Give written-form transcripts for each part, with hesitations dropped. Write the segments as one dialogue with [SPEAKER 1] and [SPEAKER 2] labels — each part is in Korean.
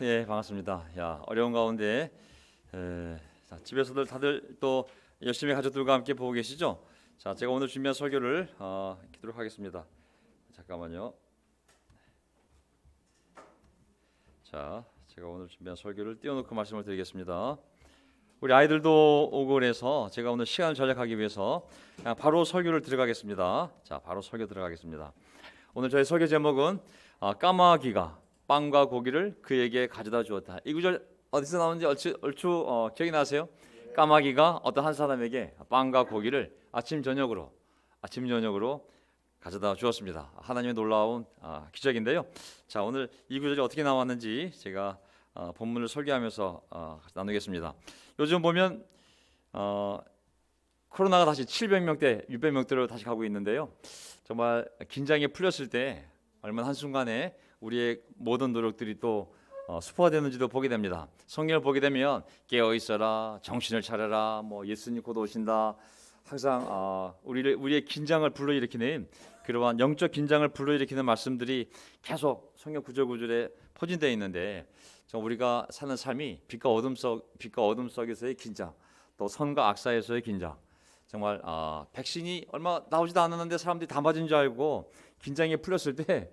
[SPEAKER 1] 예, 반갑습니다. 야, 어려운 가운데 자, 집에서들 다들 또 열심히 가족들과 함께 보고 계시죠? 자, 제가 오늘 준비한 설교를 기도록 하겠습니다. 잠깐만요. 자, 제가 오늘 준비한 설교를 띄워놓고 말씀을 드리겠습니다. 우리 아이들도 오고 그래서 제가 오늘 시간을 절약하기 위해서 그냥 바로 설교를 들어가겠습니다. 자, 바로 설교 들어가겠습니다. 오늘 저희 설교 제목은 까마귀가 빵과 고기를 그에게 가져다 주었다. 이 구절 어디서 나오는지 얼추 기억이 나세요? 까마귀가 어떤 한 사람에게 빵과 고기를 아침 저녁으로 가져다 주었습니다. 하나님의 놀라운 기적인데요. 자, 오늘 이 구절이 어떻게 나왔는지 제가 본문을 설교하면서 나누겠습니다. 요즘 보면 코로나가 다시 700명대, 600명대로 다시 가고 있는데요. 정말 긴장이 풀렸을 때 얼마나 한순간에 우리의 모든 노력들이 또 수포화되는지도 보게 됩니다. 성경을 보게 되면 깨어 있어라, 정신을 차려라, 뭐 예수님 곧 오신다. 항상 우리의 긴장을 불러일으키는 그러한 영적 긴장을 불러일으키는 말씀들이 계속 성경 구절구절에 포진되어 있는데, 우리가 사는 삶이 빛과 어둠 속에서의 긴장, 또 선과 악 사이에서의 긴장. 정말 백신이 얼마 나오지도 않았는데 사람들이 다 맞은 줄 알고 긴장이 풀렸을 때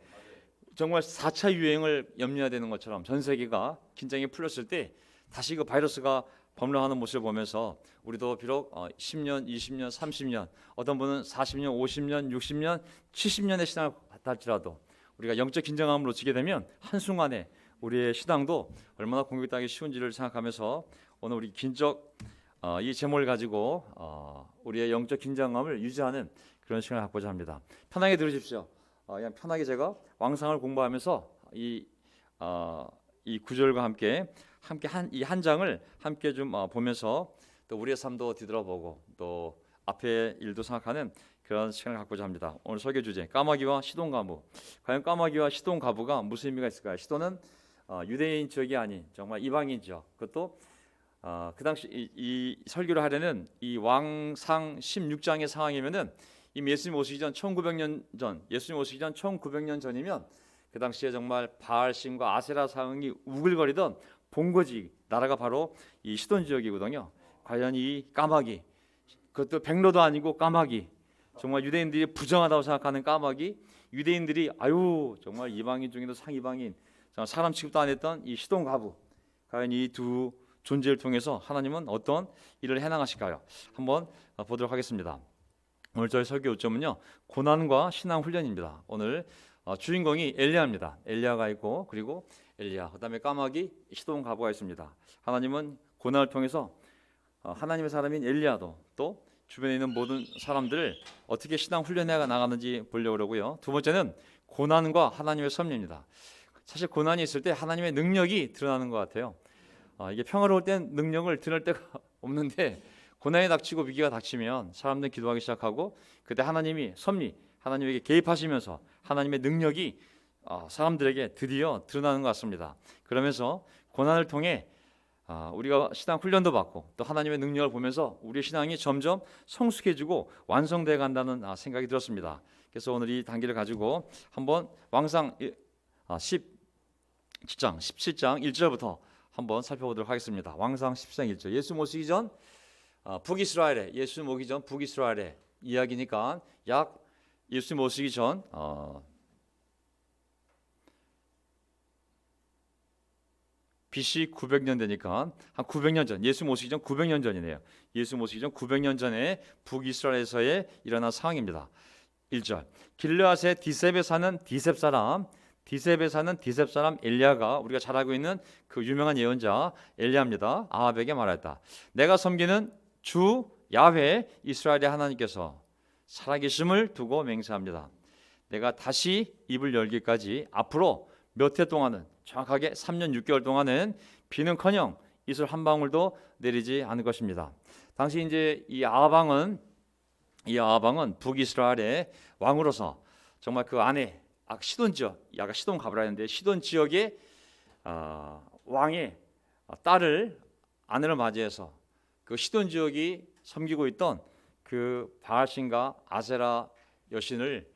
[SPEAKER 1] 정말 4차 유행을 염려해야 되는 것처럼 전 세계가 긴장이 풀렸을 때 다시 그 바이러스가 범람하는 모습을 보면서 우리도 비록 10년, 20년, 30년, 어떤 분은 40년, 50년, 60년, 70년의 신앙을 갖다 할지라도 우리가 영적 긴장감으로 지게 되면 한순간에 우리의 신앙도 얼마나 공격당하기 쉬운지를 생각하면서 오늘 우리 이 제목을 가지고 우리의 영적 긴장감을 유지하는 그런 시간을 갖고자 합니다. 편하게 들으십시오. 그냥 편하게 제가 왕상을 공부하면서 이 구절과 함께 이 한 장을 함께 좀 보면서 또 우리의 삶도 뒤돌아보고 또 앞의 일도 생각하는 그런 시간을 갖고자 합니다. 오늘 설교 주제 까마귀와 시돈가부. 과연 까마귀와 시돈가부가 무슨 의미가 있을까요? 시돈은 유대인 지역이 아닌 정말 이방인 지역. 그것도 그 당시 이 설교를 하려는 이 왕상 16장의 상황이면은 이미 예수님 오시기 전 1900년 전, 예수님 오시기 전 1900년 전이면 그 당시에 정말 바알신과 아세라 상이 우글거리던 본거지 나라가 바로 이 시돈 지역이거든요. 과연 이 까마귀, 그것도 백로도 아니고 까마귀, 정말 유대인들이 부정하다고 생각하는 까마귀, 유대인들이 정말 이방인 중에도 상이방인, 사람 취급도 안 했던 이 시돈 가부, 과연 이 두 존재를 통해서 하나님은 어떤 일을 해나가실까요? 한번 보도록 하겠습니다. 오늘 저희 설교 요점은요, 고난과 신앙 훈련입니다. 오늘 주인공이 엘리야입니다. 엘리야가 있고, 그리고 엘리야, 그다음에 까마귀 시돈 가부가 있습니다. 하나님은 고난을 통해서 하나님의 사람인 엘리야도 또 주변에 있는 모든 사람들을 어떻게 신앙 훈련해 나가는지 보려고 그러고요. 두 번째는 고난과 하나님의 섭리입니다. 사실 고난이 있을 때 하나님의 능력이 드러나는 것 같아요. 이게 평화로울 땐 능력을 드러낼 데가 없는데 고난이 닥치고 위기가 닥치면 사람들이 기도하기 시작하고 그때 하나님이 섭리, 하나님에게 개입하시면서 하나님의 능력이 사람들에게 드디어 드러나는 것 같습니다. 그러면서 고난을 통해 우리가 신앙 훈련도 받고 또 하나님의 능력을 보면서 우리의 신앙이 점점 성숙해지고 완성되어 간다는 생각이 들었습니다. 그래서 오늘 이 단계를 가지고 한번 왕상 17장 1절부터 한번 살펴보도록 하겠습니다. 왕상 10장 1절. 예수 모시기 전 북이스라엘에 예수 모시기 전 북이스라엘의 이야기니까 약 예수 모시기 전 BC 900년 되니까 한 900년 전, 예수 모시기 전 900년 전이네요. 예수 모시기 전 900년 전에 북이스라엘에서의 일어난 상황입니다. 1절. 길르앗의 디셉에 사는 디셉 사람 엘리야가 우리가 잘 알고 있는 그 유명한 예언자 엘리야입니다. 아합에게 말했다. 내가 섬기는 주 야훼 이스라엘의 하나님께서 살아계심을 두고 맹세합니다. 내가 다시 입을 열기까지 앞으로 몇 해 동안은 정확하게 3년 6개월 동안은 비는커녕 이슬 한 방울도 내리지 않을 것입니다. 당시 이제 이 아합왕은 북이스라엘의 왕으로서 정말 그 안에 시돈 지역, 야가 시돈 가브라 했는데 시돈 지역의 왕의 딸을 아내를 맞이해서 그 시돈 지역이 섬기고 있던 그 바알신과 아세라 여신을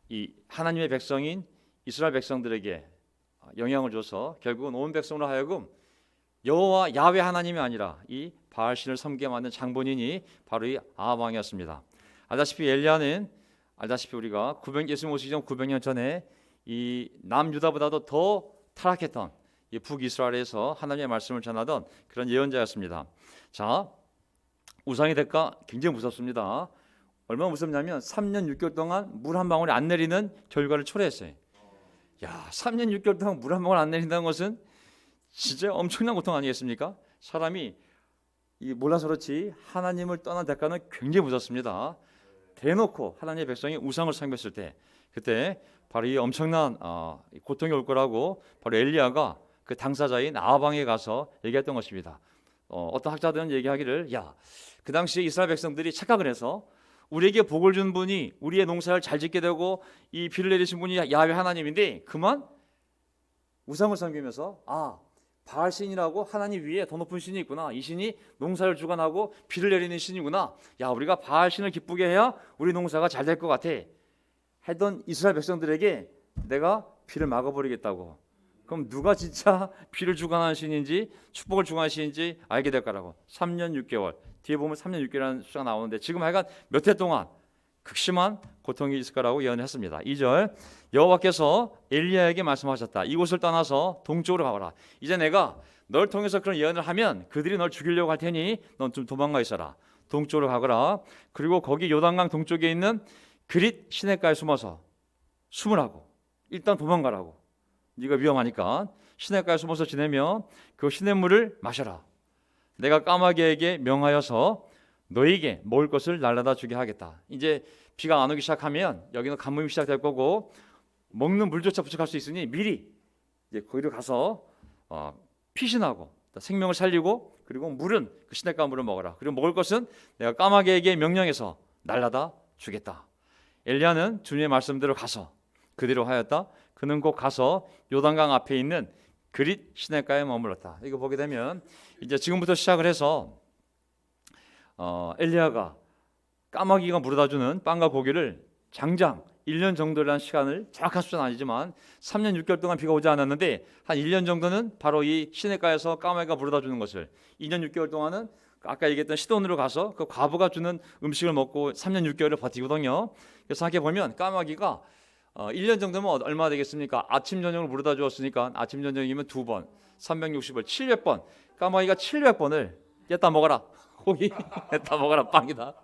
[SPEAKER 1] 이 하나님의 백성인 이스라엘 백성들에게 영향을 줘서 결국은 온 백성으로 하여금 여호와 야훼 하나님이 아니라 이 바알신을 섬기게 만든 장본인이 바로 이 아합 왕이었습니다. 알다시피 엘리야는 우리가 예수님 오시기 전 900년 전에 이 남유다보다도 더 타락했던 이 북이스라엘에서 하나님의 말씀을 전하던 그런 예언자였습니다. 자, 우상의 대가 굉장히 무섭습니다. 얼마나 무섭냐면 3년 6개월 동안 물 한 방울이 안 내리는 결과를 초래했어요. 야, 3년 6개월 동안 물 한 방울 안 내린다는 것은 진짜 엄청난 고통 아니겠습니까? 사람이 몰라서 그렇지 하나님을 떠난 대가는 굉장히 무섭습니다. 대놓고 하나님의 백성이 우상을 섬겼을 때, 그때 바로 이 엄청난 고통이 올 거라고 바로 엘리야가 그 당사자인 아합 왕에 가서 얘기했던 것입니다. 어떤 학자들은 얘기하기를, 야, 그 당시에 이스라엘 백성들이 착각을 해서 우리에게 복을 준 분이 우리의 농사를 잘 짓게 되고 이 비를 내리신 분이 야훼 하나님인데 그만 우상을 섬기면서 바알 신이라고 하나님 위에 더 높은 신이 있구나. 이 신이 농사를 주관하고 비를 내리는 신이구나. 야, 우리가 바알 신을 기쁘게 해야 우리 농사가 잘 될 것 같아. 했던 이스라엘 백성들에게 내가 비를 막아버리겠다고. 그럼 누가 진짜 비를 주관하는 신인지 축복을 주관하는 신인지 알게 될 거라고. 3년 6개월. 뒤에 보면 3년 6개월이라는 숫자가 나오는데 지금 하여간 몇 해 동안 극심한 고통이 있을 거라고 예언했습니다. 2절, 여호와께서 엘리야에게 말씀하셨다. 이곳을 떠나서 동쪽으로 가거라. 이제 내가 널 통해서 그런 예언을 하면 그들이 널 죽이려고 할 테니 넌 좀 도망가 있어라. 동쪽으로 가거라. 그리고 거기 요단강 동쪽에 있는 그릿 시냇가에 숨어서 숨으라고. 일단 도망가라고. 네가 위험하니까 시냇가에 숨어서 지내며 그 시냇물을 마셔라. 내가 까마귀에게 명하여서 너에게 먹을 것을 날라다 주게 하겠다. 이제 비가 안 오기 시작하면 여기는 가뭄이 시작될 거고 먹는 물조차 부족할 수 있으니 미리 이제 거기로 가서 피신하고 생명을 살리고 그리고 물은 그 시냇가 물을 먹어라. 그리고 먹을 것은 내가 까마귀에게 명령해서 날라다 주겠다. 엘리야는 주님의 말씀대로 가서 그대로 하였다. 그는 곧 가서 요단강 앞에 있는 그릿 시냇가에 머물렀다. 이거 보게 되면 이제 지금부터 시작을 해서 엘리야가 까마귀가 물어다주는 빵과 고기를 장장 1년 정도라는 시간을, 정확한 숫자는 아니지만 3년 6개월 동안 비가 오지 않았는데 한 1년 정도는 바로 이 시냇가에서 까마귀가 물어다주는 것을, 2년 6개월 동안은 아까 얘기했던 시돈으로 가서 그 과부가 주는 음식을 먹고 3년 6개월을 버티거든요. 그래서 생각해 보면 까마귀가 1년 정도면 얼마 되겠습니까? 아침 저녁을 물어다 주었으니까 아침 저녁이면 2번 360을 700번 까마귀가 700번을 깼다 먹어라 고기 깼다 먹어라 빵이다.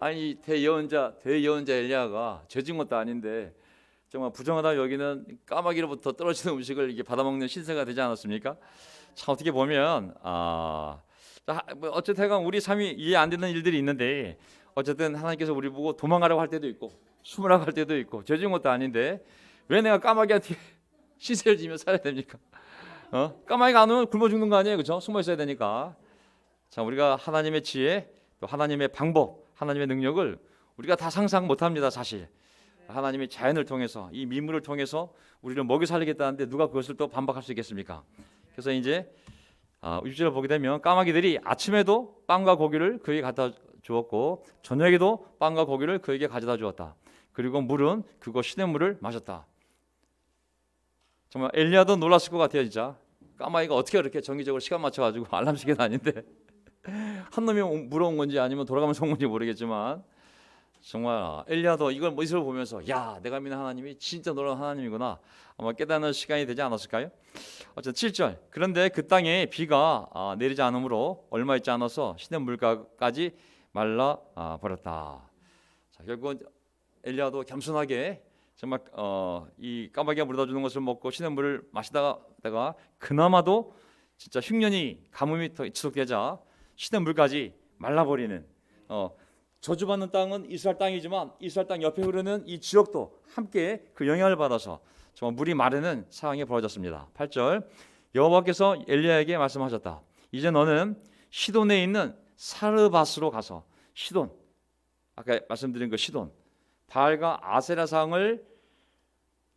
[SPEAKER 1] 아니 대예언자 엘리야가 죄진 것도 아닌데 정말 부정하다 여기는 까마귀로부터 떨어지는 음식을 이게 받아먹는 신세가 되지 않았습니까? 참 어떻게 보면 어쨌든 우리 삶이 이해 안 되는 일들이 있는데 어쨌든 하나님께서 우리 보고 도망가라고 할 때도 있고 숨으라고 할 때도 있고 죄진 것도 아닌데 왜 내가 까마귀한테 신세를 지며 살아야 됩니까? 까마귀가 안 오면 굶어 죽는 거 아니에요, 그렇죠? 숨어 있어야 되니까. 자, 우리가 하나님의 지혜, 또 하나님의 방법, 하나님의 능력을 우리가 다 상상 못합니다, 사실. 하나님의 자연을 통해서 이 민물을 통해서 우리를 먹여 살리겠다는데 누가 그것을 또 반박할 수 있겠습니까? 그래서 이제 6절을 보게 되면 까마귀들이 아침에도 빵과 고기를 그에게 갖다 주었고 저녁에도 빵과 고기를 그에게 가져다 주었다. 그리고 물은 그거 시냇물을 마셨다. 정말 엘리야도 놀랐을 것 같아요, 진짜. 까마귀가 어떻게 그렇게 정기적으로 시간 맞춰가지고 알람 시계는 아닌데 한 놈이 물어온 건지 아니면 돌아가면서 온 건지 모르겠지만 정말 엘리야도 이걸 모습을 보면서 야, 내가 믿는 하나님이 진짜 놀라운 하나님이구나 아마 깨닫는 시간이 되지 않았을까요? 어쨌든 7절, 그런데 그 땅에 비가 내리지 않으므로 얼마 있지 않아서 시냇물가까지 말라 버렸다. 자, 결국은 엘리야도 겸손하게 정말 이 까마귀가 물어다 주는 것을 먹고 시냇물을 마시다가 그나마도 진짜 흉년이 가뭄이 더 지속되자 시냇물까지 말라버리는 저주받는 땅은 이스라엘 땅이지만 이스라엘 땅 옆에 흐르는 이 지역도 함께 그 영향을 받아서 정말 물이 마르는 상황이 벌어졌습니다. 8절, 여호와께서 엘리야에게 말씀하셨다. 이제 너는 시돈에 있는 사르밧으로 가서 시돈, 아까 말씀드린 그 시돈, 바알과 아세라상을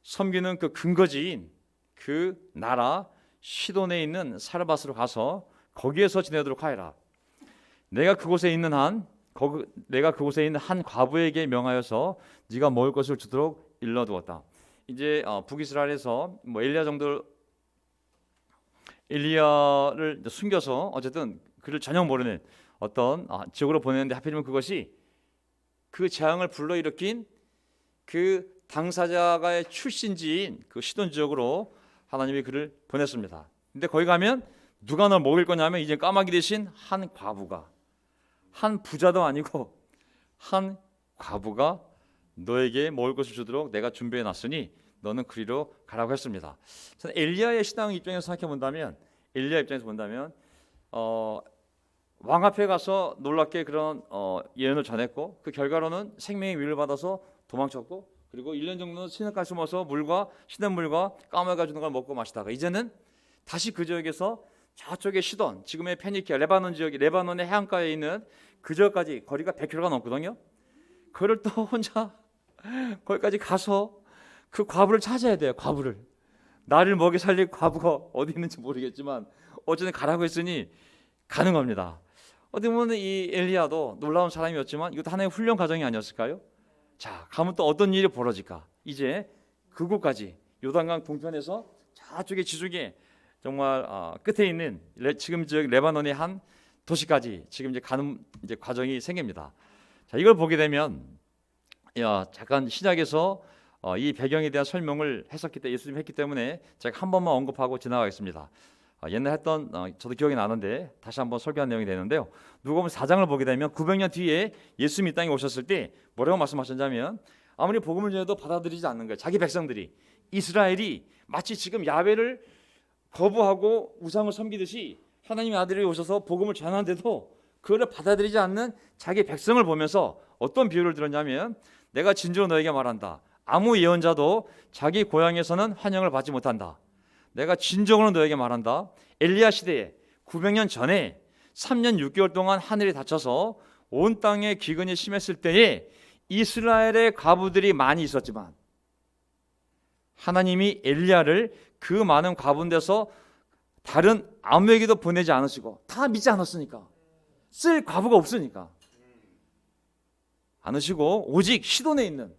[SPEAKER 1] 섬기는 그 근거지인 그 나라 시돈에 있는 사르밧으로 가서 거기에서 지내도록 하여라. 내가 그곳에 있는 한 과부에게 명하여서 네가 먹을 것을 주도록 일러두었다. 이제 북이스라엘에서 엘리야 정도 엘리야를 숨겨서 어쨌든 그를 전혀 모르는 어떤 지역으로 보내는데 하필이면 그것이 그 재앙을 불러일으킨 그 당사자가의 출신지인 그 시돈 지역으로 하나님이 그를 보냈습니다. 근데 거기 가면 누가 널 먹일 거냐면 이제 까마귀 대신 한 과부가, 한 부자도 아니고 한 과부가 너에게 먹을 것을 주도록 내가 준비해 놨으니 너는 그리로 가라고 했습니다. 저는 엘리야의 신앙 입장에서 생각해 본다면, 엘리야 입장에서 본다면 왕 앞에 가서 놀랍게 그런 예언을 전했고 그 결과로는 생명의 위를 받아서 도망쳤고 그리고 1년 정도는 시냇가에 숨어서 물과 시냇물과 까마귀가 주는 걸 먹고 마시다가 이제는 다시 그 지역에서 저쪽에 시돈, 지금의 페니키아, 레바논 지역이 레바논의 해안가에 있는 그 지역까지 거리가 100km가 넘거든요. 그걸 또 혼자 거기까지 가서 그 과부를 찾아야 돼요. 과부를. 나를 먹여 살릴 과부가 어디 있는지 모르겠지만 어쨌든 가라고 했으니 가는 겁니다. 어떻게 보면 이 엘리야도 놀라운 사람이었지만 이것도 하나의 훈련 과정이 아니었을까요? 자, 가면 또 어떤 일이 벌어질까? 이제 그곳까지 요단강 동편에서 저쪽에 지중해 정말 끝에 있는 지금 지역 레바논의 한 도시까지 지금 이제 가는 이제 과정이 생깁니다. 자, 이걸 보게 되면 잠깐 시작에서 이 배경에 대한 설명을 예수님이 했기 때문에 제가 한 번만 언급하고 지나가겠습니다. 옛날 했던 저도 기억이 나는데 다시 한번 설교한 내용이 되는데요. 누가복음 4장을 보게 되면 900년 뒤에 예수님이 이 땅에 오셨을 때 뭐라고 말씀하셨냐면 아무리 복음을 전해도 받아들이지 않는 거예요. 자기 백성들이 이스라엘이 마치 지금 야훼를 거부하고 우상을 섬기듯이 하나님의 아들이 오셔서 복음을 전하는데도 그걸 받아들이지 않는 자기 백성을 보면서 어떤 비유를 들었냐면 내가 진주로 너에게 말한다. 아무 예언자도 자기 고향에서는 환영을 받지 못한다. 내가 진정으로 너에게 말한다. 엘리야 시대에 900년 전에 3년 6개월 동안 하늘이 닫혀서 온 땅에 기근이 심했을 때에 이스라엘의 과부들이 많이 있었지만 하나님이 엘리야를 그 많은 과부인데서 다른 아무에게도 보내지 않으시고 다 믿지 않았으니까 쓸 과부가 없으니까 않으시고 오직 시돈에 있는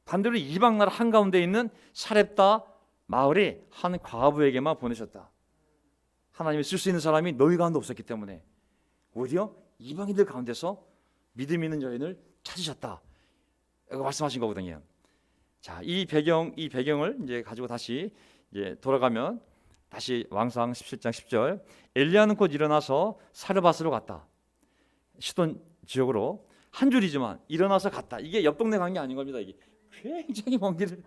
[SPEAKER 1] 반대로 이방 나라 한가운데 있는 사렙다 마을의 한 과부에게만 보내셨다. 하나님이 쓸 수 있는 사람이 너희 가운데 없었기 때문에 오히려 이방인들 가운데서 믿음 있는 여인을 찾으셨다. 이거 말씀하신 거거든요. 자, 이 배경을 이제 가지고 다시 이제 돌아가면 다시 왕상 17장 10절 엘리야는 곧 일어나서 사르밧으로 갔다. 시돈 지역으로 한 줄이지만 일어나서 갔다. 이게 옆 동네 간 게 아닌 겁니다. 이게 굉장히 먼 길을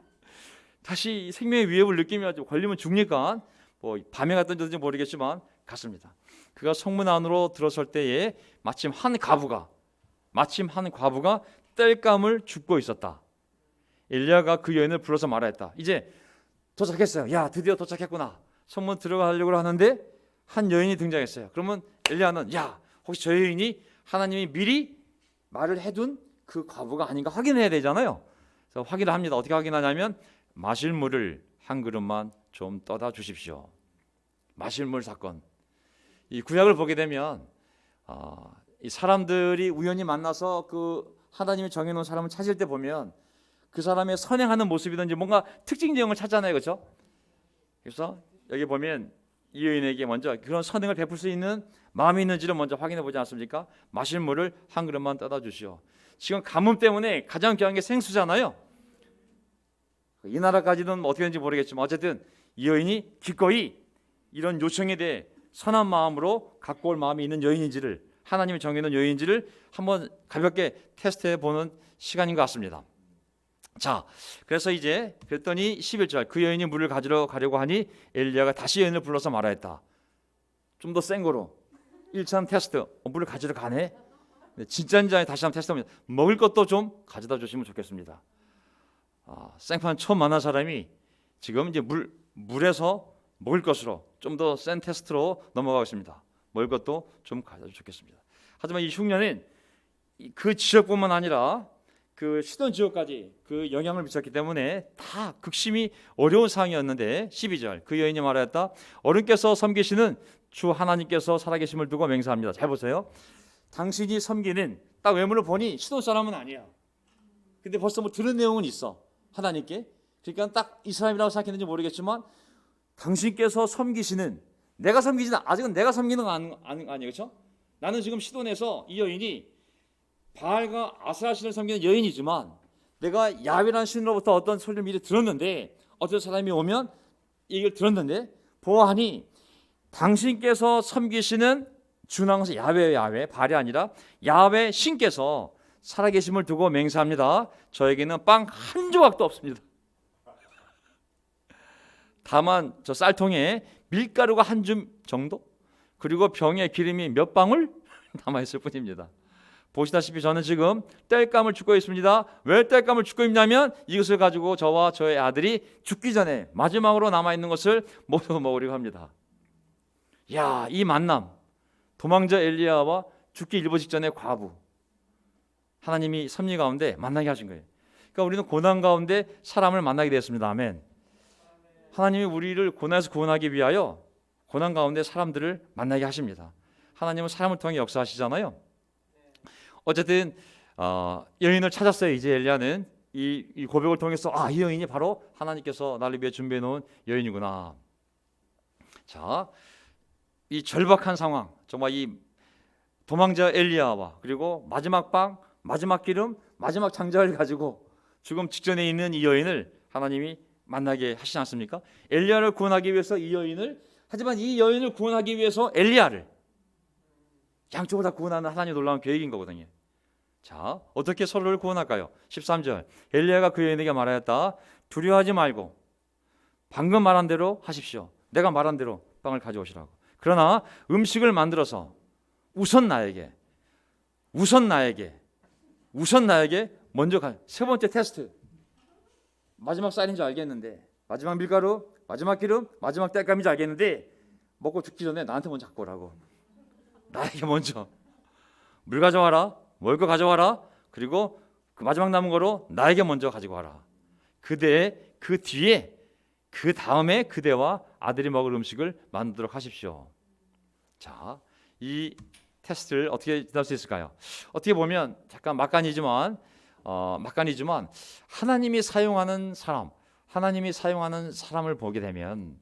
[SPEAKER 1] 다시 생명의 위협을 느끼며 걸리면 죽니까 뭐 밤에 갔던지 모르겠지만 갔습니다. 그가 성문 안으로 들어설 때에 마침 한 과부가 땔감을 줍고 있었다. 엘리야가 그 여인을 불러서 말하였다. 이제 도착했어요. 야, 드디어 도착했구나. 성문 들어가려고 하는데 한 여인이 등장했어요. 그러면 엘리야는 야, 혹시 저 여인이 하나님이 미리 말을 해둔 그 과부가 아닌가 확인해야 되잖아요. 그래서 확인을 합니다. 어떻게 확인하냐면 마실 물을 한 그릇만 좀 떠다 주십시오. 마실 물 사건. 이 구약을 보게 되면 이 사람들이 우연히 만나서 그 하나님이 정해놓은 사람을 찾을 때 보면 그 사람의 선행하는 모습이든지 뭔가 특징 내용을 찾잖아요, 그렇죠? 그래서 여기 보면 이 여인에게 먼저 그런 선행을 베풀 수 있는 마음이 있는지를 먼저 확인해 보지 않습니까? 마실 물을 한 그릇만 떠다 주시오. 지금 가뭄 때문에 가장 귀한 게 생수잖아요. 이 나라까지는 어떻게 되는지 모르겠지만 어쨌든 이 여인이 기꺼이 이런 요청에 대해 선한 마음으로 갖고 올 마음이 있는 여인인지를 하나님이 정해놓은 여인인지를 한번 가볍게 테스트해 보는 시간인 것 같습니다. 자, 그래서 이제 그랬더니 11절 그 여인이 물을 가지러 가려고 하니 엘리야가 다시 여인을 불러서 말하였다. 좀 더 센 거로 1차 테스트 물을 가지러 가네. 진짜인지 아닌지 다시 한번 테스트합니다. 먹을 것도 좀 가져다 주시면 좋겠습니다. 생판 처음 만난 사람이 지금 이제 물에서 먹을 것으로 좀 더 센 테스트로 넘어가겠습니다. 먹을 것도 좀 가져다 주겠습니다. 하지만 이 흉년은 그 지역뿐만 아니라 그 시돈 지역까지 그 영향을 미쳤기 때문에 다 극심히 어려운 상황이었는데 12절 그 여인이 말하였다. 어른께서 섬기시는 주 하나님께서 살아계심을 두고 맹세합니다. 잘 보세요. 당신이 섬기는 딱 외모를 보니 시돈 사람은 아니야. 근데 벌써 뭐 들은 내용은 있어. 하나님께. 그러니까 딱 이 사람이라고 생각했는지 모르겠지만 당신께서 섬기시는 내가 섬기지는 아직은 내가 섬기는 거 아니에요, 그렇죠? 나는 지금 시돈에서 이 여인이 바알과 아세라 신을 섬기는 여인이지만 내가 야훼라는 신으로부터 어떤 소리를 미리 들었는데 어떤 사람이 오면 이걸 들었는데 보아하니 당신께서 섬기시는 준한 것은 야훼 바알이 아니라 야훼 신께서 살아계심을 두고 맹세합니다. 저에게는 빵 한 조각도 없습니다. 다만 저 쌀통에 밀가루가 한 줌 정도, 그리고 병에 기름이 몇 방울 남아있을 뿐입니다. 보시다시피 저는 지금 땔감을 죽고 있습니다. 왜 땔감을 죽고 있냐면 이것을 가지고 저와 저의 아들이 죽기 전에 마지막으로 남아있는 것을 모두 먹으려고 합니다. 야, 이 만남, 도망자 엘리야와 죽기 일보 직전의 과부, 하나님이 섭리 가운데 만나게 하신 거예요. 그러니까 우리는 고난 가운데 사람을 만나게 되었습니다. 아멘. 하나님이 우리를 고난에서 구원하기 위하여 고난 가운데 사람들을 만나게 하십니다. 하나님은 사람을 통해 역사하시잖아요. 어쨌든 여인을 찾았어요. 이제 엘리야는 이 고백을 통해서 이 여인이 바로 하나님께서 나를 위해 준비해 놓은 여인이구나. 자, 이 절박한 상황, 정말 이 도망자 엘리야와 그리고 마지막 빵, 마지막 기름, 마지막 장작을 가지고 죽음 직전에 있는 이 여인을 하나님이 만나게 하시지 않습니까? 엘리야를 구원하기 위해서 이 여인을, 하지만 이 여인을 구원하기 위해서 엘리야를, 양쪽을 다 구원하는 하나님의 놀라운 계획인 거거든요. 자, 어떻게 서로를 구원할까요? 13절, 엘리야가 그 여인에게 말하였다. 두려워하지 말고 방금 말한 대로 하십시오. 내가 말한 대로 빵을 가져오시라고. 그러나 음식을 만들어서 우선 나에게 먼저 세 번째 테스트. 마지막 쌀인 줄 알겠는데, 마지막 밀가루, 마지막 기름, 마지막 땔감인 줄 알겠는데 먹고 죽기 전에 나한테 먼저 갖고 오라고. 나에게 먼저 물 가져와라, 먹을 거 가져와라, 그리고 그 마지막 남은 거로 나에게 먼저 가지고 와라. 그 뒤에 그 다음에 그대와 아들이 먹을 음식을 만들도록 하십시오. 자, 이 테스트를 어떻게 지날 수 있을까요? 어떻게 보면 잠깐 막간이지만 하나님이 사용하는 사람을 보게 되면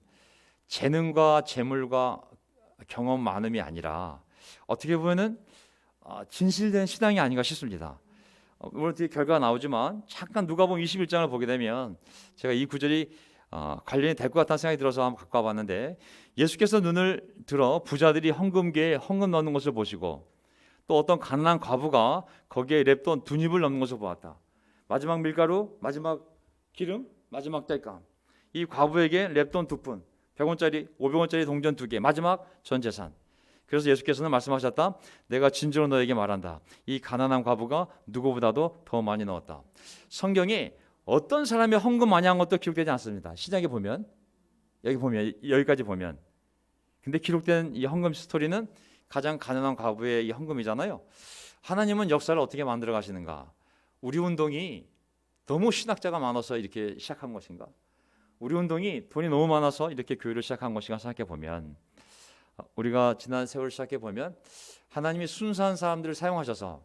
[SPEAKER 1] 재능과 재물과 경험 많음이 아니라 어떻게 보면은 진실된 신앙이 아닌가 싶습니다. 물론 뒤에 결과가 나오지만 잠깐 누가복음 21장을 보게 되면 제가 이 구절이 관련이 될 것 같다는 생각이 들어서 한번 갖고 와봤는데, 예수께서 눈을 들어 부자들이 헌금기에 헌금 넣는 것을 보시고 또 어떤 가난한 과부가 거기에 랩돈 2입을 넣는 것을 보았다. 마지막 밀가루, 마지막 기름, 마지막 땔감. 이 과부에게 랩돈 2푼, 100원짜리, 500원짜리 동전 2개, 마지막 전 재산. 그래서 예수께서는 말씀하셨다. 내가 진짜로 너에게 말한다. 이 가난한 과부가 누구보다도 더 많이 넣었다. 성경에 어떤 사람의 헌금 많이 한 것도 기록되지 않습니다. 시작에 보면, 여기까지 보면. 근데 기록된 이 헌금 스토리는 가장 가난한 과부의 이 헌금이잖아요. 하나님은 역사를 어떻게 만들어 가시는가? 우리 운동이 너무 신학자가 많아서 이렇게 시작한 것인가? 우리 운동이 돈이 너무 많아서 이렇게 교회를 시작한 것인가 생각해 보면, 우리가 지난 세월을 시작해 보면 하나님이 순수한 사람들을 사용하셔서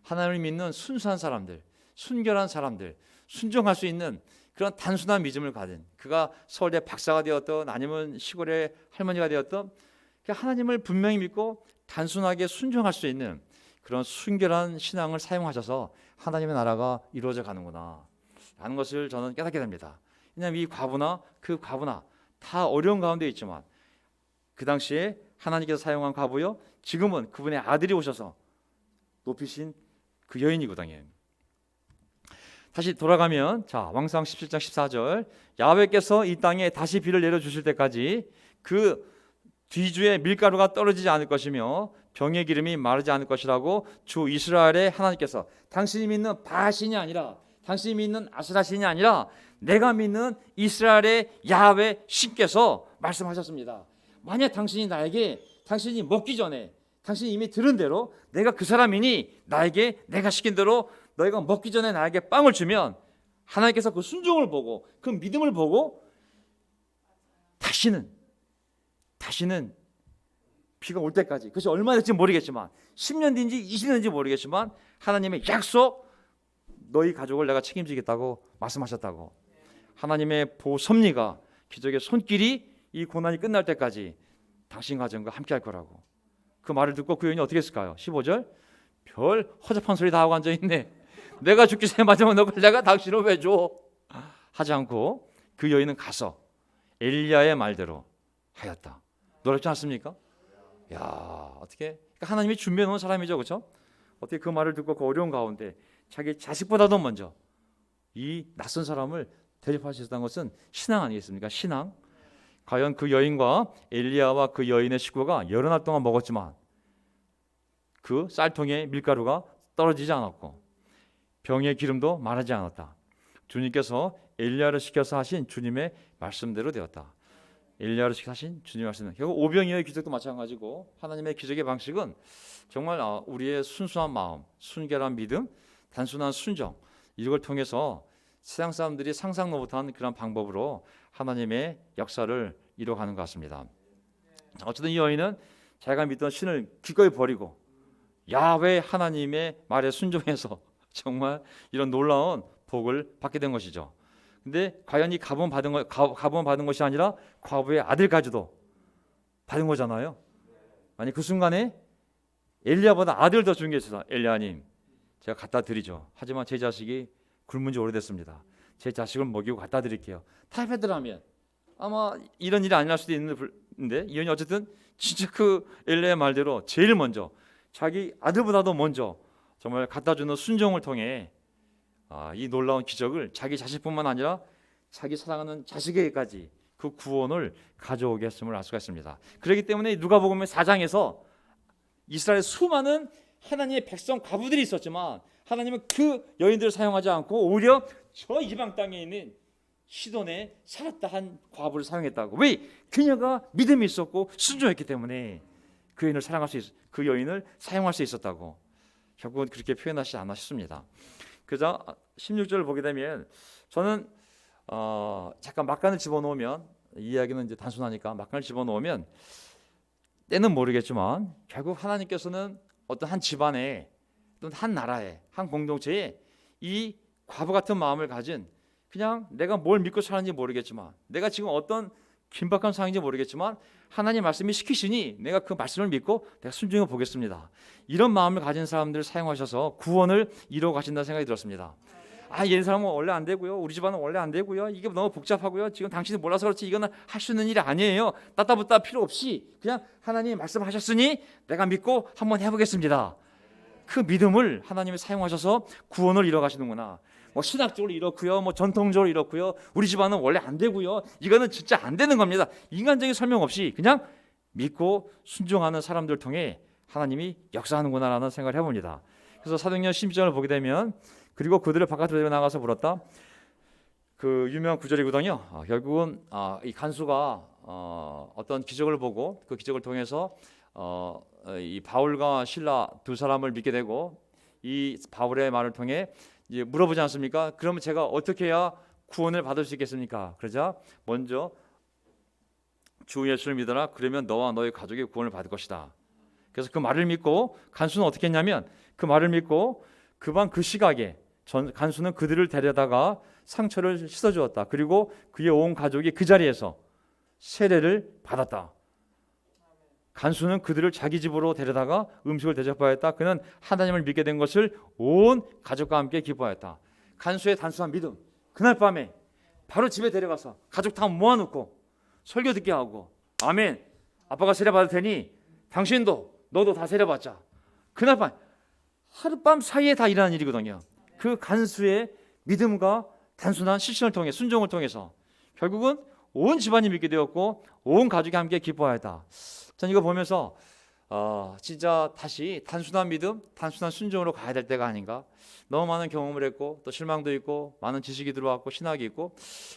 [SPEAKER 1] 하나님을 믿는 순수한 사람들, 순결한 사람들, 순종할 수 있는 그런 단순한 믿음을 가진, 그가 서울대 박사가 되었던 아니면 시골의 할머니가 되었던, 하나님을 분명히 믿고 단순하게 순종할 수 있는 그런 순결한 신앙을 사용하셔서 하나님의 나라가 이루어져 가는구나 라는 것을 저는 깨닫게 됩니다. 왜냐하면 이 과부나 그 과부나 다 어려운 가운데 있지만 그 당시에 하나님께서 사용한 과부요, 지금은 그분의 아들이 오셔서 높이신 그 여인이거든요. 다시 돌아가면 왕상 17장 14절, 야훼께서 이 땅에 다시 비를 내려주실 때까지 그 뒤주에 밀가루가 떨어지지 않을 것이며 병의 기름이 마르지 않을 것이라고 주 이스라엘의 하나님께서, 당신이 믿는 바신이 아니라, 당신이 믿는 아세라 신이 아니라 내가 믿는 이스라엘의 야훼 신께서 말씀하셨습니다. 만약 당신이 나에게, 당신이 먹기 전에 당신이 이미 들은 대로 내가 그 사람이니 나에게 내가 시킨 대로 너희가 먹기 전에 나에게 빵을 주면 하나님께서 그 순종을 보고 그 믿음을 보고 다시는 비가 올 때까지, 그것이 얼마나 될지 모르겠지만 10년 뒤인지 20년 뒤인지 모르겠지만 하나님의 약속, 너희 가족을 내가 책임지겠다고 말씀하셨다고. 하나님의 섭리가, 기적의 손길이 이 고난이 끝날 때까지 당신 가정과 함께 할 거라고. 그 말을 듣고 그 여인이 어떻게 했을까요? 15절, 별 허접한 소리 다 하고 앉아있네. 내가 죽기 전에 마지막 너걸 내가 당신을 왜 줘? 하지 않고 그 여인은 가서 엘리야의 말대로 하였다. 놀랍지 않습니까? 야, 어떻게 그러니까 하나님이 준비해 놓은 사람이죠, 그렇죠? 어떻게 그 말을 듣고 그 어려운 가운데 자기 자식보다도 먼저 이 낯선 사람을 대접할 수 있었다는 것은 신앙 아니겠습니까? 신앙. 과연 그 여인과 엘리야와 그 여인의 식구가 여러 날 동안 먹었지만 그 쌀통에 밀가루가 떨어지지 않았고 병의 기름도 마르지 않았다. 주님께서 엘리야를 시켜서 하신 주님의 말씀대로 되었다. 엘리야를 시켜서 하신 주님의 말씀. 결국 오병이어의 기적도 마찬가지고 하나님의 기적의 방식은 정말 우리의 순수한 마음, 순결한 믿음, 단순한 순종 이걸 통해서 세상 사람들이 상상도 못한 그런 방법으로 하나님의 역사를 이루어가는 것 같습니다. 어쨌든 이 여인은 자기가 믿던 신을 기꺼이 버리고 야훼 하나님의 말에 순종해서 정말 이런 놀라운 복을 받게 된 것이죠. 근데 과연 이 가본 받은 것이 아니라 과부의 아들까지도 받은 거잖아요. 아니 그 순간에 엘리야보다 아들 더 중요했어 엘리야님, 제가 갖다 드리죠. 하지만 제 자식이 굶은 지 오래됐습니다. 제 자식을 먹이고 갖다 드릴게요. 타협했더라면 아마 이런 일이 아니랄 수도 있는데 이 여인이 어쨌든 진짜 그 엘리야의 말대로 제일 먼저 자기 아들보다도 먼저 정말 갖다 주는 순종을 통해 이 놀라운 기적을 자기 자식뿐만 아니라 자기 사랑하는 자식에게까지 그 구원을 가져오게 했음을 알 수가 있습니다. 그렇기 때문에 누가복음 4장에서 이스라엘 수많은 하나님의 백성 과부들이 있었지만 하나님은 그 여인들을 사용하지 않고 오히려 저 이방 땅에 있는 시돈에 살았다 한 과부를 사용했다고. 왜? 그녀가 믿음이 있었고 순종했기 때문에 그 여인을 그 여인을 사용할 수 있었다고. 결국은 그렇게 표현하시지 않나 싶습니다. 그래서 16절을 보게 되면 저는 잠깐 막간을 집어넣으면 이 이야기는 이제 단순하니까 막간을 집어넣으면 때는 모르겠지만 결국 하나님께서는 어떤 한 집안에 또는 한 나라에 한 공동체에 이 과부 같은 마음을 가진 그냥 내가 뭘 믿고 사는지 모르겠지만 내가 지금 어떤 긴박한 상황인지 모르겠지만 하나님 말씀이 시키시니 내가 그 말씀을 믿고 내가 순종해 보겠습니다. 이런 마음을 가진 사람들을 사용하셔서 구원을 이루어 가신다는 생각이 들었습니다. 얘 사람은 원래 안 되고요. 우리 집안은 원래 안 되고요. 이게 너무 복잡하고요. 지금 당신이 몰라서 그렇지 이거는 할 수 있는 일이 아니에요. 따따붙다 필요 없이 그냥 하나님이 말씀하셨으니 내가 믿고 한번 해보겠습니다. 그 믿음을 하나님이 사용하셔서 구원을 이루어 가시는구나. 뭐 신학적으로 이렇고요. 뭐 전통적으로 이렇고요. 우리 집안은 원래 안 되고요. 이거는 진짜 안 되는 겁니다. 인간적인 설명 없이 그냥 믿고 순종하는 사람들을 통해 하나님이 역사하는구나라는 생각을 해봅니다. 그래서 사도행전 12장을 보게 되면 그리고 그들을 바깥으로 데려 나가서 물었다. 그 유명한 구절이거든요. 결국은 이 간수가 어떤 기적을 보고 그 기적을 통해서 이 바울과 실라 두 사람을 믿게 되고 이 바울의 말을 통해 이제 물어보지 않습니까? 그러면 제가 어떻게 해야 구원을 받을 수 있겠습니까? 그러자 먼저 주 예수를 믿어라. 그러면 너와 너의 가족이 구원을 받을 것이다. 그래서 그 말을 믿고 간수는 어떻게 했냐면 그 말을 믿고 그방 그 시각에 간수는 그들을 데려다가 상처를 씻어주었다. 그리고 그의 온 가족이 그 자리에서 세례를 받았다. 간수는 그들을 자기 집으로 데려다가 음식을 대접하였다. 그는 하나님을 믿게 된 것을 온 가족과 함께 기뻐하였다. 간수의 단순한 믿음. 그날 밤에 바로 집에 데려가서 가족 다 모아놓고 설교 듣게 하고 아멘. 아빠가 세례 받을 테니 당신도 너도 다 세례 받자. 그날 밤 하룻밤 사이에 다 일어난 일이거든요. 그 간수의 믿음과 단순한 실천을 통해 순종을 통해서 결국은 온 집안이 믿게 되었고 온 가족이 함께 기뻐하였다. 전 이거 보면서 진짜 다시 단순한 믿음, 단순한 순종으로 가야 될 때가 아닌가. 너무 많은 경험을 했고 또 실망도 있고 많은 지식이 들어왔고 신학이 있고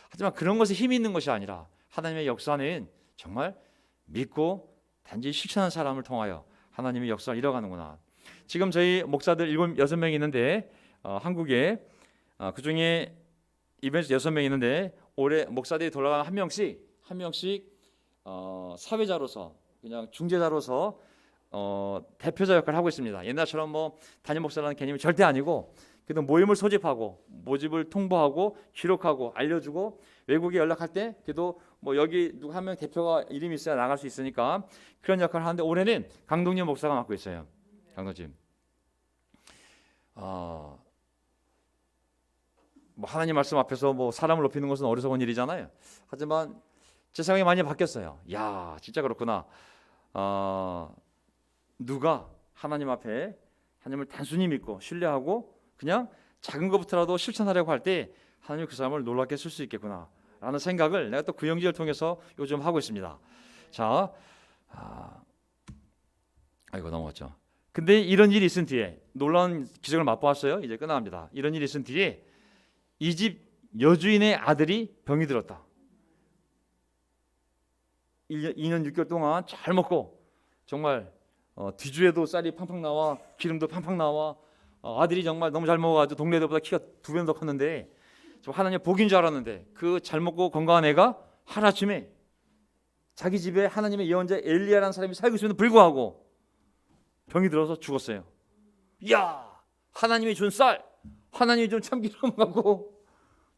[SPEAKER 1] 하지만 그런 것에 힘이 있는 것이 아니라 하나님의 역사는 정말 믿고 단지 실천하는 사람을 통하여 하나님의 역사를 이뤄가는구나. 지금 저희 목사들 6명 있는데 한국에 그중에 이벤트 6명 있는데 올해 목사들이 돌아가는 한 명씩 사회자로서 그냥 중재자로서 대표자 역할을 하고 있습니다. 옛날처럼 뭐 담임 목사라는 개념이 절대 아니고 그래도 모임을 소집하고 모집을 통보하고 기록하고 알려주고 외국에 연락할 때 그래도 뭐 여기 누구 한 명 대표가 이름이 있어야 나갈 수 있으니까 그런 역할을 하는데 올해는 강동진 목사가 맡고 있어요. 강동진. 뭐 하나님 말씀 앞에서 뭐 사람을 높이는 것은 어리석은 일이잖아요. 하지만 제 생각이 많이 바뀌었어요. 야, 진짜 그렇구나. 누가 하나님 앞에 하나님을 단순히 믿고 신뢰하고 그냥 작은 것부터라도 실천하려고 할 때 하나님이 그 사람을 놀랍게 쓸 수 있겠구나 라는 생각을 내가 또 그 영지를 통해서 요즘 하고 있습니다. 자, 아이고 넘어갔죠. 근데 이런 일이 있은 뒤에 놀라운 기적을 맛보았어요. 이제 끝납니다. 이런 일이 있은 뒤에 이 집 여주인의 아들이 병이 들었다. 2년 6개월 동안 잘 먹고 정말 뒤주에도 쌀이 팡팡 나와 기름도 팡팡 나와 아들이 정말 너무 잘 먹어가지고 동네 애들보다 키가 2배 더 컸는데 하나님 복인 줄 알았는데 그 잘 먹고 건강한 애가 하루아침에 자기 집에 하나님의 예언자 엘리야라는 사람이 살고 있음에도 불구하고 병이 들어서 죽었어요. 이야, 하나님이 준 쌀, 하나님이 준 참기름 갖고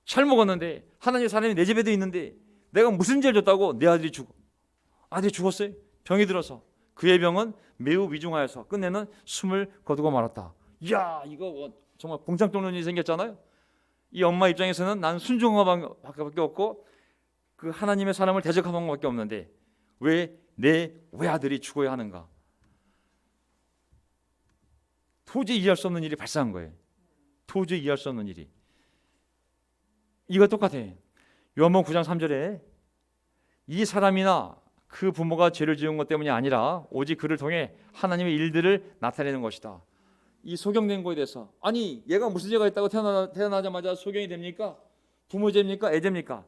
[SPEAKER 1] 잘 먹었는데 하나님의 사람이 내 집에도 있는데 내가 무슨 죄를 졌다고 내 아들이 죽었어요. 병이 들어서 그의 병은 매우 위중하여서 끝내는 숨을 거두고 말았다. 이야, 이거 정말 봉창 뚫는 일이 생겼잖아요. 이 엄마 입장에서는 난 순종한 밖에 없고 그 하나님의 사람을 대적한 방법밖에 없는데 왜 내 외아들이 죽어야 하는가? 도저히 이해할 수 없는 일이 발생한 거예요. 도저히 이해할 수 없는 일이. 이거 똑같아. 요한복음 9장 3절에 이 사람이나 그 부모가 죄를 지은 것 때문이 아니라 오직 그를 통해 하나님의 일들을 나타내는 것이다. 이 소경된 거에 대해서 아니 얘가 무슨 죄가 있다고 태어나자마자 소경이 됩니까? 부모 죄입니까? 애 죄입니까?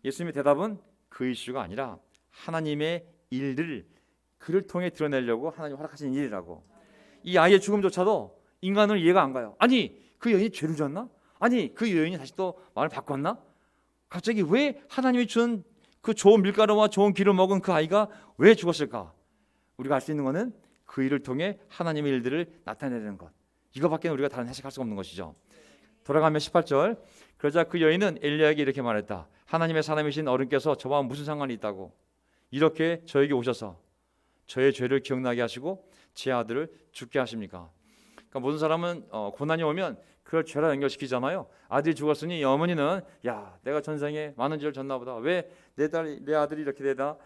[SPEAKER 1] 예수님의 대답은 그 이슈가 아니라 하나님의 일들을 그를 통해 드러내려고 하나님 허락하신 일이라고. 이 아이의 죽음조차도 인간은 이해가 안 가요. 아니 그 여인이 죄를 졌나? 아니 그 여인이 다시 또 마음을 바꿨나? 갑자기 왜 하나님이 준 그 좋은 밀가루와 좋은 기름 먹은 그 아이가 왜 죽었을까? 우리가 알 수 있는 것은 그 일을 통해 하나님의 일들을 나타내는 것. 이거밖에 우리가 다른 해석할 수가 없는 것이죠. 돌아가면 18절. 그러자 그 여인은 엘리야에게 이렇게 말했다. 하나님의 사람이신 어른께서 저와 무슨 상관이 있다고 이렇게 저에게 오셔서 저의 죄를 기억나게 하시고 제 아들을 죽게 하십니까? 그러니까 모든 사람은 고난이 오면 그걸 죄라 연결시키잖아요. 아들이 죽었으니 어머니는 야 내가 전생에 많은 죄를 졌나 보다. 왜 내 아들이 이렇게 되다.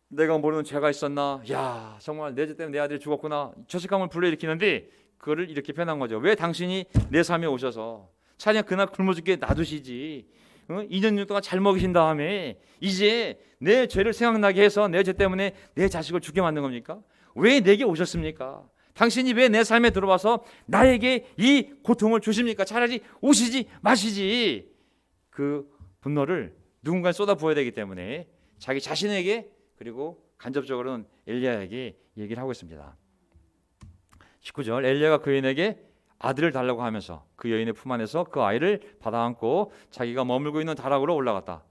[SPEAKER 1] 내가 모르는 죄가 있었나. 야 정말 내 죄 때문에 내 아들이 죽었구나. 죄책감을 불러일으키는데 그거를 이렇게 표현한 거죠. 왜 당신이 내 삶에 오셔서 차라리 그날 굶어 죽게 놔두시지. 2년 6년 동안 잘 먹이신 다음에 이제 내 죄를 생각나게 해서 내 죄 때문에 내 자식을 죽게 만든 겁니까? 왜 내게 오셨습니까? 당신이 왜 내 삶에 들어와서 나에게 이 고통을 주십니까? 차라리 오시지 마시지. 그 분노를 누군가에 쏟아부어야 되기 때문에 자기 자신에게 그리고 간접적으로는 엘리야에게 얘기를 하고 있습니다. 19절 엘리야가 그 여인에게 아들을 달라고 하면서 그 여인의 품 안에서 그 아이를 받아안고 자기가 머물고 있는 다락으로 올라갔다.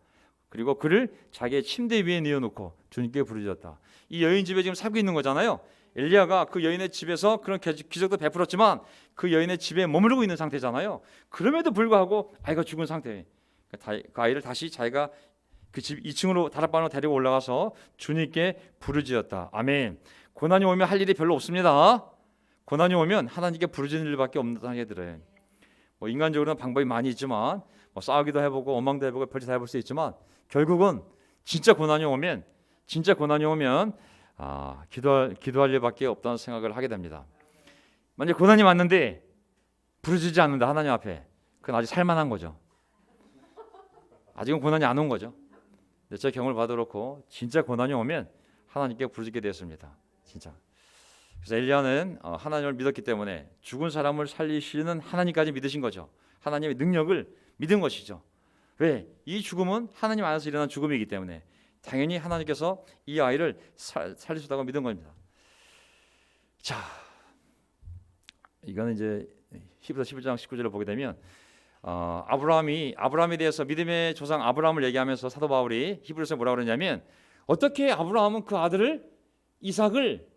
[SPEAKER 1] 그리고 그를 자기의 침대 위에 뉘어놓고 주님께 부르짖었다. 이 여인 집에 지금 살고 있는 거잖아요. 엘리야가 그 여인의 집에서 그런 기적도 베풀었지만 그 여인의 집에 머무르고 있는 상태잖아요. 그럼에도 불구하고 아이가 죽은 상태. 그 아이를 다시 자기가 그 집 2층으로 다락방으로 데리고 올라가서 주님께 부르짖었다. 아멘. 고난이 오면 할 일이 별로 없습니다. 고난이 오면 하나님께 부르짖는 일밖에 없다는 생각이 들어요. 인간적으로는 방법이 많이 있지만 싸우기도 해보고 원망도 해보고 별짓 다 해볼 수 있지만 결국은 진짜 고난이 오면 기도할 일밖에 없다는 생각을 하게 됩니다. 만약 고난이 왔는데 부르짖지 않는다 하나님 앞에, 그건 아직 살만한 거죠. 아직은 고난이 안 온 거죠. 제 경험을 받아놓고 진짜 고난이 오면 하나님께 부르짖게 되었습니다. 진짜. 그래서 엘리야는 하나님을 믿었기 때문에 죽은 사람을 살리시는 하나님까지 믿으신 거죠. 하나님의 능력을 믿은 것이죠. 왜? 이 죽음은 하나님 안에서 일어난 죽음이기 때문에 당연히 하나님께서 이 아이를 살릴 수 있다고 믿은 겁니다. 자, 이거는 이제 히브리서 11장 19절을 보게 되면 아브라함에 대해서 믿음의 조상 아브라함을 얘기하면서 사도 바울이 히브리서에 뭐라고 그러냐면 어떻게 아브라함은 그 아들을 이삭을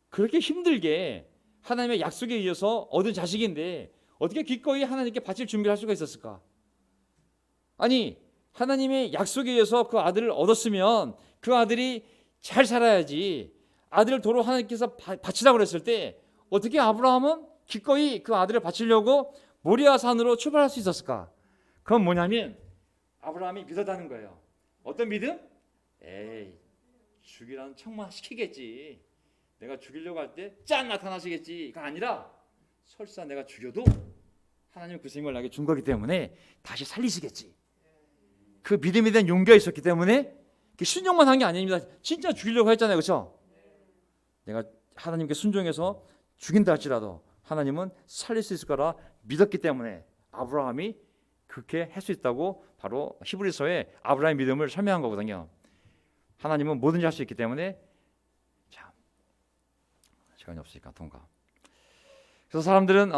[SPEAKER 1] 그렇게 힘들게 하나님의 약속에 의해서 얻은 자식인데 어떻게 기꺼이 하나님께 바칠 준비를 할 수가 있었을까? 아니 하나님의 약속에 의해서 그 아들을 얻었으면 그 아들이 잘 살아야지. 아들을 도로 하나님께서 바치라고 그랬을 때 어떻게 아브라함은 기꺼이 그 아들을 바치려고 모리아 산으로 출발할 수 있었을까? 그건 뭐냐면 아브라함이 믿었다는 거예요. 어떤 믿음? 에이, 죽이라는 척만 시키겠지. 내가 죽이려고 할 때 짠 나타나시겠지. 그게 아니라 설사 내가 죽여도 하나님은 그 생명을 나에게 준 거기 때문에 다시 살리시겠지. 그 믿음에 대한 용기가 있었기 때문에 순종만 한 게 아닙니다. 진짜 죽이려고 했잖아요. 그렇죠? 내가 하나님께 순종해서 죽인다 할지라도 하나님은 살릴 수 있을 거라 믿었기 때문에 아브라함이 그렇게 할 수 있다고 바로 히브리서에 아브라함의 믿음을 설명한 거거든요. 하나님은 뭐든지 할 수 있기 때문에. 자, 시간이 없으니까 통과. 그래서 사람들은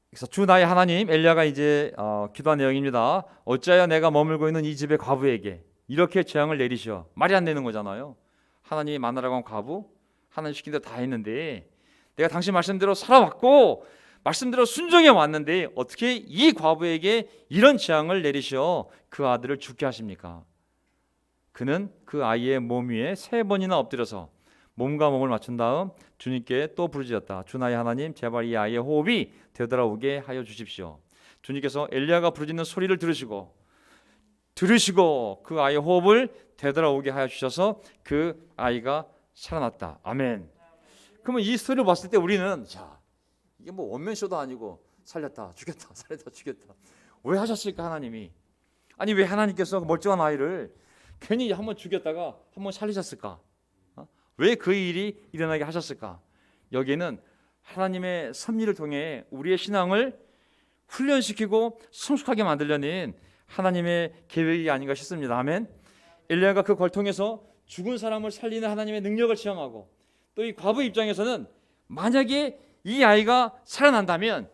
[SPEAKER 1] 그래서 주 나의 하나님, 엘리야가 이제 기도한 내용입니다. 어찌하여 내가 머물고 있는 이 집의 과부에게 이렇게 재앙을 내리시오. 말이 안 되는 거잖아요. 하나님이 만나라고 한 과부, 하나님 시킨 대로 다 했는데 내가 당신 말씀대로 살아왔고 말씀대로 순종해 왔는데 어떻게 이 과부에게 이런 재앙을 내리시어 그 아들을 죽게 하십니까? 그는 그 아이의 몸 위에 3번이나 엎드려서 몸과 몸을 맞춘 다음 주님께 또 부르짖었다. 주 나의 하나님, 제발 이 아이의 호흡이 되돌아오게 하여 주십시오. 주님께서 엘리야가 부르짖는 소리를 들으시고 그 아이의 호흡을 되돌아오게 하여 주셔서 그 아이가 살아났다. 아멘. 그러면 이 스토리를 봤을 때 우리는 자, 이게 뭐 원맨쇼도 아니고 살렸다 죽였다 살렸다 죽였다 왜 하셨을까 하나님이? 아니 왜 하나님께서 멀쩡한 아이를 괜히 한번 죽였다가 한번 살리셨을까? 왜 그 일이 일어나게 하셨을까? 여기에는 하나님의 섭리를 통해 우리의 신앙을 훈련시키고 성숙하게 만들려는 하나님의 계획이 아닌가 싶습니다. 아멘. 엘리야가 그 걸통에서 죽은 사람을 살리는 하나님의 능력을 체험하고 또 이 과부 입장에서는 만약에 이 아이가 살아난다면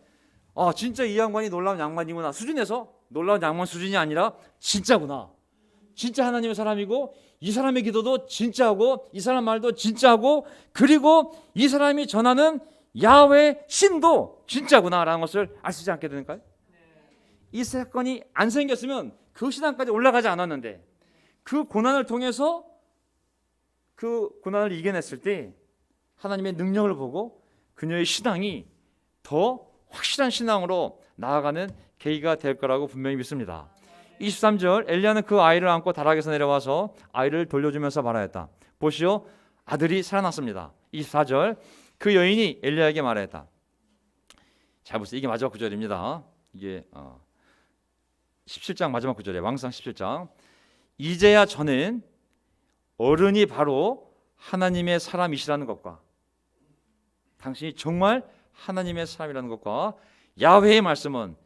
[SPEAKER 1] 진짜 이 양반이 놀라운 양반이구나 수준에서 놀라운 양반 수준이 아니라 진짜구나. 진짜 하나님의 사람이고 이 사람의 기도도 진짜하고 이 사람 말도 진짜하고 그리고 이 사람이 전하는 야훼 신도 진짜구나라는 것을 알 수 있지 않게 되는가요? 이 사건이 안 생겼으면 그 신앙까지 올라가지 않았는데 그 고난을 통해서 그 고난을 이겨냈을 때 하나님의 능력을 보고 그녀의 신앙이 더 확실한 신앙으로 나아가는 계기가 될 거라고 분명히 믿습니다. 23절 엘리야는 그 아이를 안고 다락에서 내려와서 아이를 돌려주면서 말하였다. 보시오, 아들이 살아났습니다. 24절 그 여인이 엘리야에게 말하였다. 잘 보세요. 이게 마지막 구절입니다. 이게 17장 마지막 구절이에요. 왕상 17장. 이제야 저는 어른이 바로 하나님의 사람이시라는 것과 당신이 정말 하나님의 사람이라는 것과 야훼의 말씀은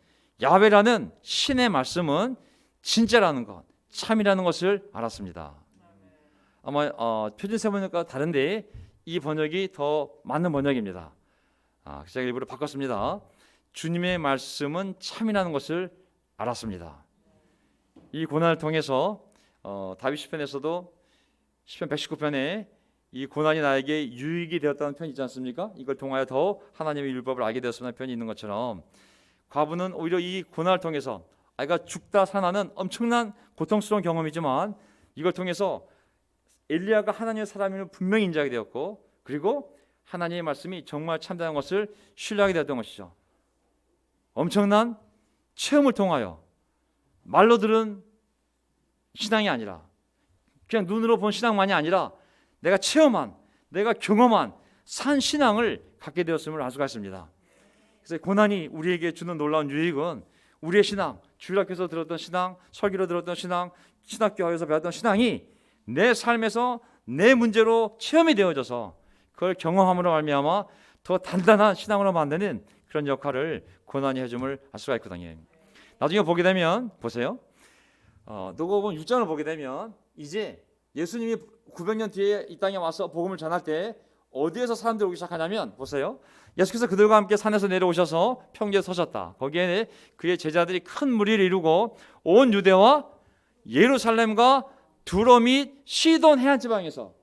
[SPEAKER 1] 야훼라는 신의 말씀은 진짜라는 것, 참이라는 것을 알았습니다. 아마 표준세 번역과 다른데 이 번역이 더 맞는 번역입니다. 제가 일부러 바꿨습니다. 주님의 말씀은 참이라는 것을 알았습니다. 이 고난을 통해서 다윗 시편에서도 시편 119편에 이 고난이 나에게 유익이 되었다는 편이 있지 않습니까? 이걸 통하여 더 하나님의 율법을 알게 되었으면 편이 있는 것처럼 과부는 오히려 이 고난을 통해서 아이가 죽다 살아나는 엄청난 고통스러운 경험이지만 이걸 통해서 엘리야가 하나님의 사람임을 분명히 인지하게 되었고 그리고 하나님의 말씀이 정말 참다는 것을 신뢰하게 되었던 것이죠. 엄청난 체험을 통하여 말로 들은 신앙이 아니라 그냥 눈으로 본 신앙만이 아니라 내가 체험한, 내가 경험한 산 신앙을 갖게 되었음을 알 수가 있습니다. 그래서 고난이 우리에게 주는 놀라운 유익은 우리의 신앙, 주일학교에서 들었던 신앙, 설교로 들었던 신앙, 신학교에서 배웠던 신앙이 내 삶에서 내 문제로 체험이 되어져서 그걸 경험함으로 말미암아 더 단단한 신앙으로 만드는 그런 역할을 고난이 해줌을 알 수가 있거든요. 나중에 보게 되면 보세요. 누가복음 6장을 보게 되면 이제 예수님이 900년 뒤에 이 땅에 와서 복음을 전할 때 어디에서 사람들이 오기 시작하냐면 보세요. 예수께서 그들과 함께 산에서 내려오셔서 평지에 서셨다. 거기에 그의 제자들이 큰 무리를 이루고 온 유대와 예루살렘과 두로 및 시돈 해안 지방에서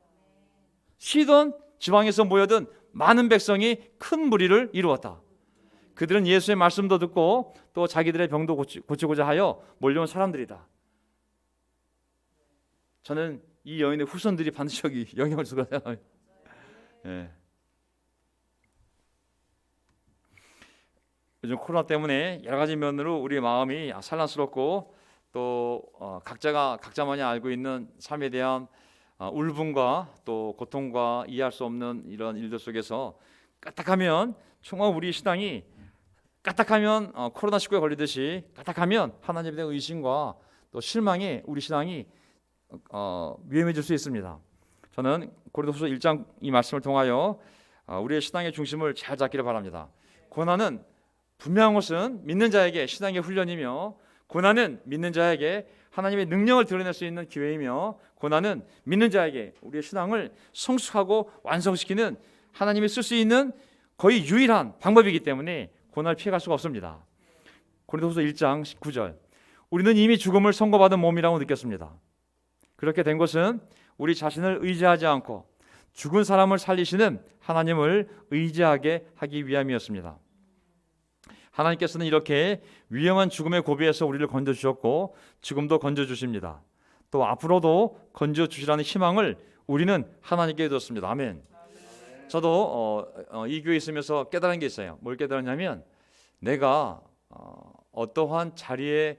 [SPEAKER 1] 모여든 많은 백성이 큰 무리를 이루었다. 그들은 예수의 말씀도 듣고 또 자기들의 병도 고치고자 하여 몰려온 사람들이다. 저는 이 여인의 후손들이 반드시 여기 영향을 주고 생각합니다. 예. 요즘 코로나 때문에 여러 가지 면으로 우리의 마음이 산란스럽고 또 각자만이 알고 있는 삶에 대한 울분과 또 고통과 이해할 수 없는 이런 일들 속에서 까딱하면 정말 우리 신앙이 까딱하면 코로나19에 걸리듯이 까딱하면 하나님에 대한 의심과 또 실망에 우리 신앙이 위험해질 수 있습니다. 저는 고린도후서 1장 이 말씀을 통하여 우리의 신앙의 중심을 잘 잡기를 바랍니다. 고난은 분명한 것은 믿는 자에게 신앙의 훈련이며, 고난은 믿는 자에게 하나님의 능력을 드러낼 수 있는 기회이며, 고난은 믿는 자에게 우리의 신앙을 성숙하고 완성시키는 하나님이 쓸 수 있는 거의 유일한 방법이기 때문에 고난을 피해갈 수가 없습니다. 고린도후서 1장 19절, 우리는 이미 죽음을 선고받은 몸이라고 느꼈습니다. 그렇게 된 것은 우리 자신을 의지하지 않고 죽은 사람을 살리시는 하나님을 의지하게 하기 위함이었습니다. 하나님께서는 이렇게 위험한 죽음의 고비에서 우리를 건져주셨고 지금도 건져주십니다. 또 앞으로도 건져주시라는 희망을 우리는 하나님께 뒀습니다. 아멘. 저도 이 교회에 있으면서 깨달은 게 있어요. 뭘 깨달았냐면, 내가 어떠한 자리에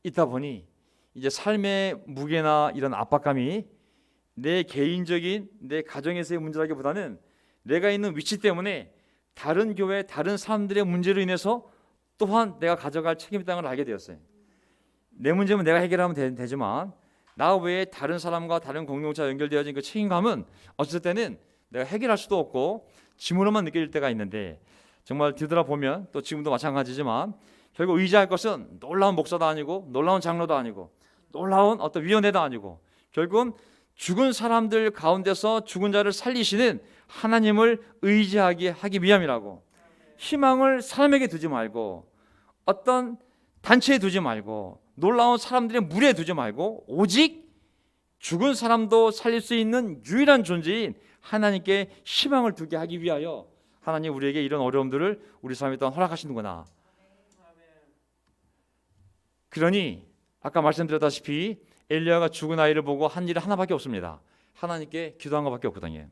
[SPEAKER 1] 있다 보니 이제 삶의 무게나 이런 압박감이 내 개인적인 내 가정에서의 문제라기보다는 내가 있는 위치 때문에 다른 교회 다른 사람들의 문제로 인해서 또한 내가 가져갈 책임이 있다는 걸 알게 되었어요. 내 문제면 내가 해결하면 되지만 나 외에 다른 사람과 다른 공동체와 연결되어진 그 책임감은 어쩔 때는 내가 해결할 수도 없고 짐으로만 느껴질 때가 있는데, 정말 뒤돌아보면 또 지금도 마찬가지지만 결국 의지할 것은 놀라운 목사도 아니고 놀라운 장로도 아니고 놀라운 어떤 위원회도 아니고 결국은 죽은 사람들 가운데서 죽은 자를 살리시는 하나님을 의지하게 하기 위함이라고. 희망을 사람에게 두지 말고 어떤 단체에 두지 말고 놀라운 사람들의 무리에 두지 말고 오직 죽은 사람도 살릴 수 있는 유일한 존재인 하나님께 희망을 두게 하기 위하여 하나님 우리에게 이런 어려움들을 우리 삶에 또한 허락하시는구나. 그러니 아까 말씀드렸다시피 엘리야가 죽은 아이를 보고 한 일이 하나밖에 없습니다. 하나님께 기도한 것밖에 없거든요.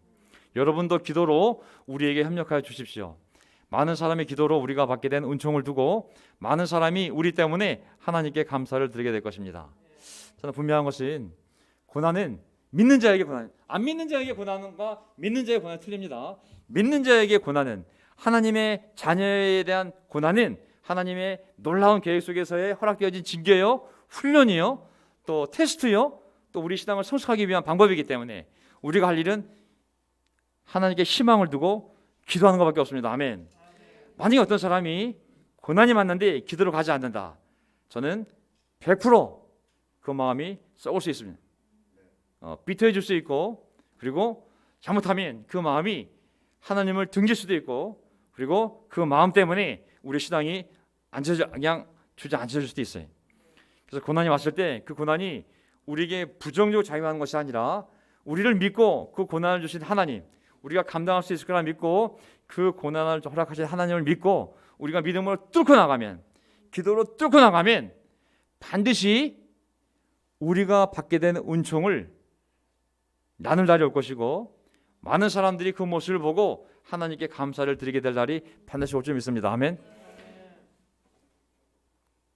[SPEAKER 1] 여러분도 기도로 우리에게 협력하여 주십시오. 많은 사람의 기도로 우리가 받게 된 은총을 두고 많은 사람이 우리 때문에 하나님께 감사를 드리게 될 것입니다. 저는 분명한 것은 고난은 믿는 자에게 고난, 안 믿는 자에게 고난과 믿는 자에게 고난은 틀립니다. 믿는 자에게 고난은, 하나님의 자녀에 대한 고난은 하나님의 놀라운 계획 속에서의 허락되어진 징계요, 훈련이요, 또 테스트요, 또 우리 신앙을 성숙하기 위한 방법이기 때문에 우리가 할 일은 하나님께 희망을 두고 기도하는 것밖에 없습니다. 아멘. 만약에 어떤 사람이 고난이 맞는데 기도로 가지 않는다, 저는 100% 그 마음이 썩을 수 있습니다. 비틀어질 수 있고, 그리고 잘못하면 그 마음이 하나님을 등질 수도 있고, 그리고 그 마음 때문에 우리 신앙이 그냥 주저앉을 수도 있어요. 그래서 고난이 왔을 때 그 고난이 우리에게 부정적으로 작용하는 것이 아니라 우리를 믿고 그 고난을 주신 하나님, 우리가 감당할 수 있을 거라 믿고 그 고난을 허락하신 하나님을 믿고 우리가 믿음으로 뚫고 나가면, 기도로 뚫고 나가면 반드시 우리가 받게 된 은총을 나눌 날이 올 것이고 많은 사람들이 그 모습을 보고 하나님께 감사를 드리게 될 날이 반드시 올 줄 믿습니다. 아멘.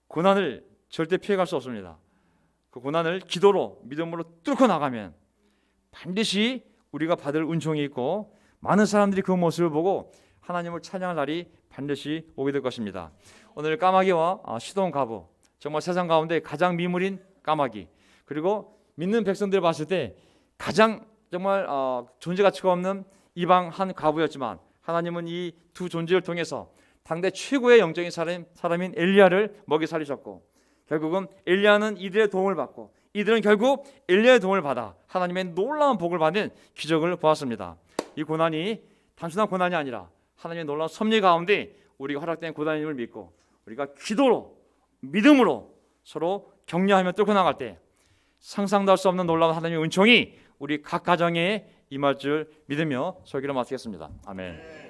[SPEAKER 1] 고난을 절대 피해갈 수 없습니다. 그 고난을 기도로 믿음으로 뚫고 나가면 반드시 우리가 받을 은총이 있고 많은 사람들이 그 모습을 보고 하나님을 찬양할 날이 반드시 오게 될 것입니다. 오늘 까마귀와 시돈 가부, 정말 세상 가운데 가장 미물인 까마귀, 그리고 믿는 백성들 봤을 때 가장 정말 존재 가치가 없는 이방 한 과부였지만 하나님은 이 두 존재를 통해서 당대 최고의 영적인 사람인 엘리야를 먹여 살리셨고, 결국은 엘리야는 이들의 도움을 받고 이들은 결국 엘리야의 도움을 받아 하나님의 놀라운 복을 받는 기적을 보았습니다. 이 고난이 단순한 고난이 아니라 하나님의 놀라운 섭리 가운데 우리가 허락된 고난임을 믿고 우리가 기도로 믿음으로 서로 격려하며 뚫고 나갈 때 상상도 할 수 없는 놀라운 하나님의 은총이 우리 각 가정에 임할 줄 믿으며 설교를 마치겠습니다. 아멘.